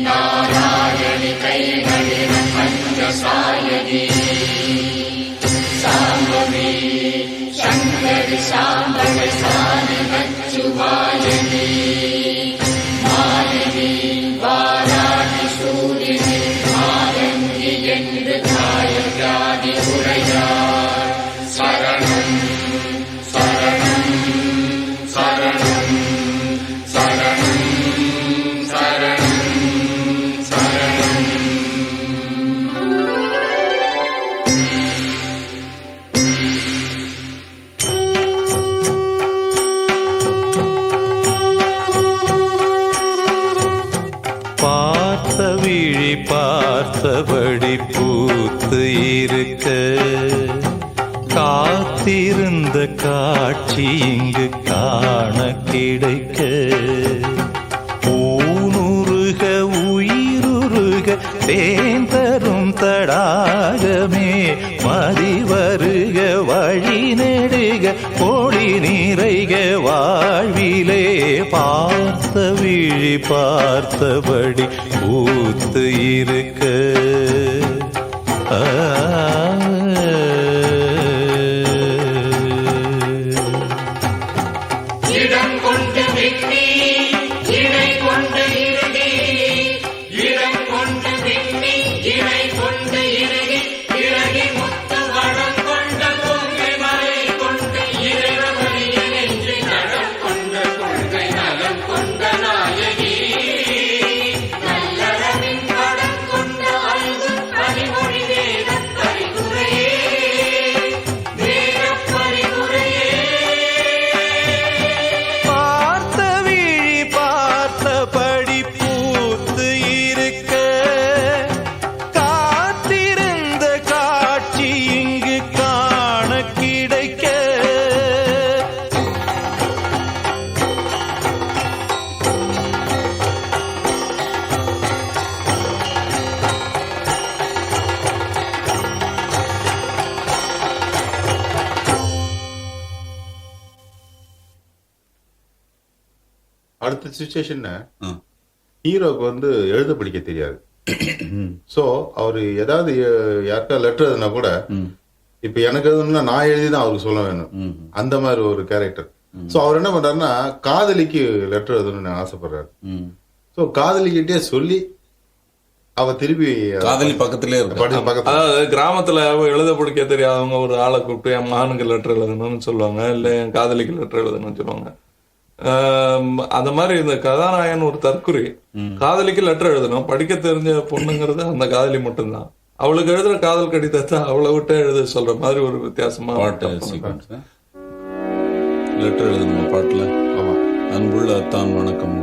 நாராயணி கைகளில் பஞ்சசாயகி சாம்பவி சங்கரி சாம்பவி சாணி நச்சுவாயனி மாலினி வாராகி சூரினி மாதங்கி என்று தாயகாதி உரையார் சரணம் சரணம் சரணம் சரணம் சரணம் சரணம். பார்த்த விழி பார்த்தபடி பூத்து இருக்க காத்திருந்த காட்சி இங்கு காண கிடைக்க ஊனுருக உயிருருக தேன் தரும் தடாகமே மதி வருக வழி நெடுக கோடி நிறைக வாழ்விலே பார்த்த விழி பார்த்தபடி பூத்து இருக்க இடம் கொண்டு விண்ணி இணை கொண்டு இறுதி இடம் கொண்டு விண்ணி இணை கொண்டு இறுதி இறகி முத்து வடம் கொண்ட பொங்கை மலை கொண்டு இறைவழிய நெஞ்சு நடம் கொண்ட கொள்கை நலம் கொண்ட நாயகி நல்லறவின் படம் கொண்ட அல்கு பரிமொழி வேத பரிந்துரையே வேத பரிந்துரையே. பார்த்த விழி பார்த்தபடி பூத்து இருக்க காத்திருந்த காட்சி இங்கு காண கிடைக்க அடுத்த சுச்சுவேஷன் ஹீரோக்கு வந்து எழுத படிக்க தெரியாது. சோ அவரு ஏதாவது யாருக்கா லெட்டர் எழுதுனா கூட இப்ப எனக்கு எழுதணும்னா நான் எழுதிதான் அவருக்கு சொல்ல வேணும். அந்த மாதிரி ஒரு கேரக்டர். சோ அவர் என்ன பண்றாருன்னா காதலிக்கு லெட்டர் எழுதணும்னு ஆசைப்படுறாரு. சோ காதலிக்கிட்டே சொல்லி அவ திருப்பி காதலி பக்கத்திலே இருக்கு. அதாவது கிராமத்துல எழுத படிக்க தெரியாதவங்க ஒரு ஆளை கூப்பிட்டு என் மகனுக்கு லெட்டர் எழுதணும்னு சொல்லுவாங்க, இல்ல என் காதலிக்கு லெட்டர் எழுதணும்னு சொல்லுவாங்க. அந்த மாதிரி இந்த கதாநாயகன் ஒரு தற்குறி, காதலிக்கு லெட்டர் எழுதணும், படிக்க தெரிஞ்ச பொண்ணுங்கிறது அந்த காதலி மட்டும்தான். அவளுக்கு எழுதுற காதல் கடிதத்தை அவளை விட்டு எழுத சொல்ற மாதிரி ஒரு வித்தியாசமா லெட்டர் எழுதணும் பாட்டுல. அன்புள்ள அத்தான் வணக்கம்.